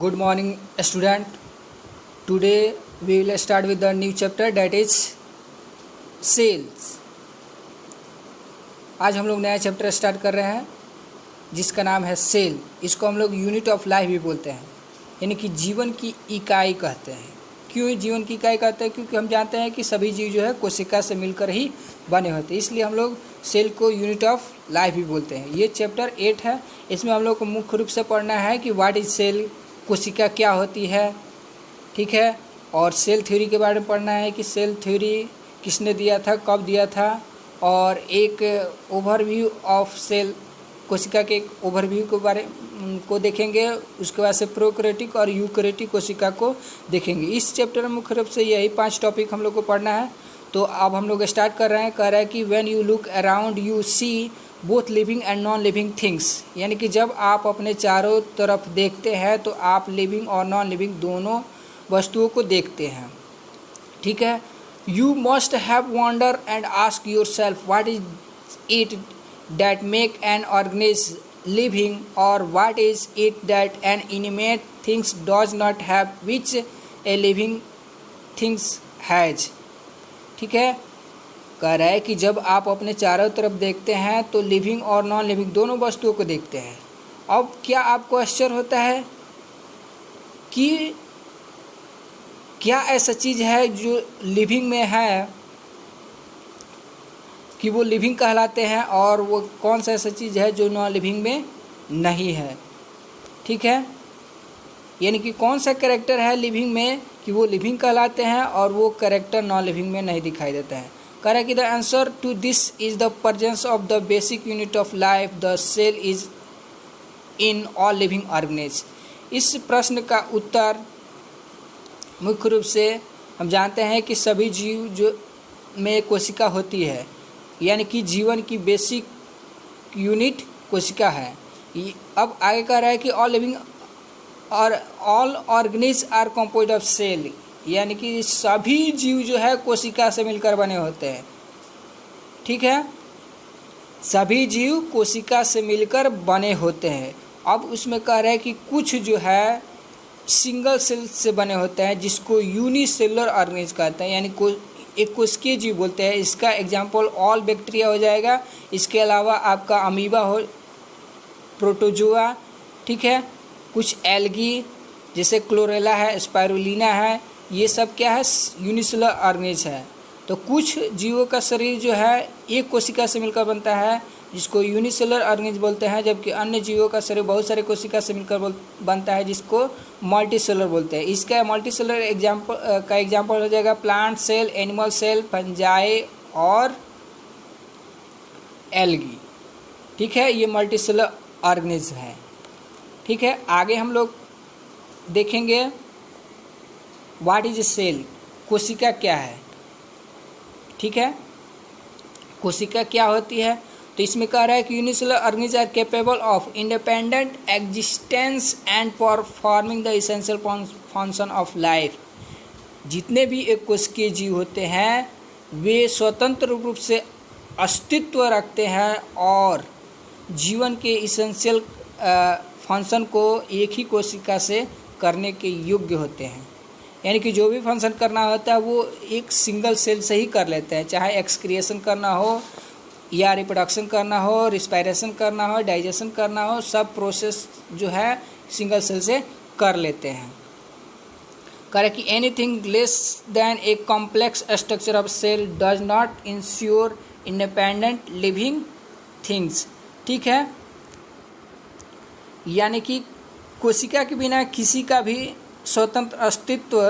Good morning, student. Today we will start with the new chapter that is cells. आज हम लोग नया chapter start कर रहे हैं जिसका नाम है सेल. इसको हम लोग यूनिट ऑफ लाइफ भी बोलते हैं, यानी कि जीवन की इकाई कहते हैं. क्यों जीवन की इकाई कहते हैं? क्योंकि हम जानते हैं कि सभी जीव जो है कोशिका से मिलकर ही बने होते हैं, इसलिए हम लोग सेल को यूनिट ऑफ लाइफ भी बोलते हैं. ये चैप्टर 8 है. इसमें हम लोग को मुख्य रूप से पढ़ना है कि व्हाट इज सेल, कोशिका क्या होती है, ठीक है. और सेल थ्योरी के बारे में पढ़ना है कि सेल थ्योरी किसने दिया था, कब दिया था, और एक ओवरव्यू ऑफ सेल, कोशिका के एक ओवरव्यू के बारे को देखेंगे. उसके बाद से प्रोकैरियोटिक और यूकैरियोटिक कोशिका को देखेंगे. इस चैप्टर में मुख्य रूप से यही 5 टॉपिक हम लोग को पढ़ना है. तो अब हम लोग स्टार्ट कर रहे हैं. कह रहा है कि when you look around you see both living and non living things, यानी कि जब आप अपने चारों तरफ देखते हैं तो आप लिविंग और नॉन लिविंग दोनों वस्तुओं को देखते हैं, ठीक है. You must have wonder and ask yourself what is it that make an organism living, और what is it that an inanimate things does not have which a living things has, ठीक है. कह रहा है कि जब आप अपने चारों तरफ देखते हैं तो लिविंग और नॉन लिविंग दोनों वस्तुओं को देखते हैं. अब क्या आपको आश्चर्य होता है कि क्या ऐसा चीज़ है जो लिविंग में है कि वो लिविंग कहलाते हैं, और वो कौन सा ऐसा चीज़ है जो नॉन लिविंग में नहीं है, ठीक है. यानी कि कौन सा कैरेक्टर है लिविंग में कि वो लिविंग कहलाते हैं और वो कैरेक्टर नॉन लिविंग में नहीं दिखाई देता है. कह रहा है कि the answer to this is the presence of the basic unit of life the cell is in all living organisms. इस प्रश्न का उत्तर मुख्य रूप से हम जानते हैं कि सभी जीव जो में कोशिका होती है, यानी कि जीवन की बेसिक यूनिट कोशिका है. अब आगे कह रहा है कि ऑल लिविंग और all organisms are composed of cell, यानी कि सभी जीव जो है कोशिका से मिलकर बने होते हैं, ठीक है. सभी जीव कोशिका से मिलकर बने होते हैं. अब उसमें कह रहा है कि कुछ जो है सिंगल सेल से बने होते हैं जिसको यूनिसेलुलर ऑर्गेनिज कहते हैं, यानी एक कोशिकीय जीव बोलते हैं. इसका एग्जांपल ऑल बैक्टीरिया हो जाएगा. इसके अलावा आपका अमीबा हो, प्रोटोजोआ, ठीक है. कुछ एल्गी जैसे क्लोरेला है, स्पाइरुलिना है, ये सब क्या है, यूनिसेलुलर ऑर्गेनिज है. तो कुछ जीवों का शरीर जो है एक कोशिका से मिलकर बनता है जिसको यूनिसेलुलर ऑर्गेनिज बोलते हैं, जबकि अन्य जीवों का शरीर बहुत सारे कोशिका से मिलकर बनता है जिसको मल्टीसेलुलर बोलते हैं. इसका मल्टीसेलुलर एग्जाम्पल हो जाएगा plant cell, animal cell, fungi और एल्गी, ठीक है. ये मल्टीसेलुलर ऑर्गेनिज है, ठीक है. आगे हम लोग देखेंगे व्हाट इज ए सेल, कोशिका क्या है, ठीक है. कोशिका क्या होती है? तो इसमें कह रहा है कि unicellular organisms are capable of independent existence and performing the essential function of life. जितने भी एक कोशिकीय जीव होते हैं वे स्वतंत्र रूप से अस्तित्व रखते हैं और जीवन के इसेंशियल फंक्शन को एक ही कोशिका से करने के योग्य होते हैं. यानी कि जो भी फंक्शन करना होता है वो एक सिंगल सेल से ही कर लेते हैं, चाहे एक्सक्रिएशन करना हो या रिप्रोडक्शन करना हो, रिस्पायरेशन करना हो, डाइजेशन करना हो, सब प्रोसेस जो है सिंगल सेल से कर लेते हैं. कह कि anything less than a complex structure of cell does not ensure independent living things, ठीक है. यानी कि कोशिका के बिना किसी का भी स्वतंत्र अस्तित्व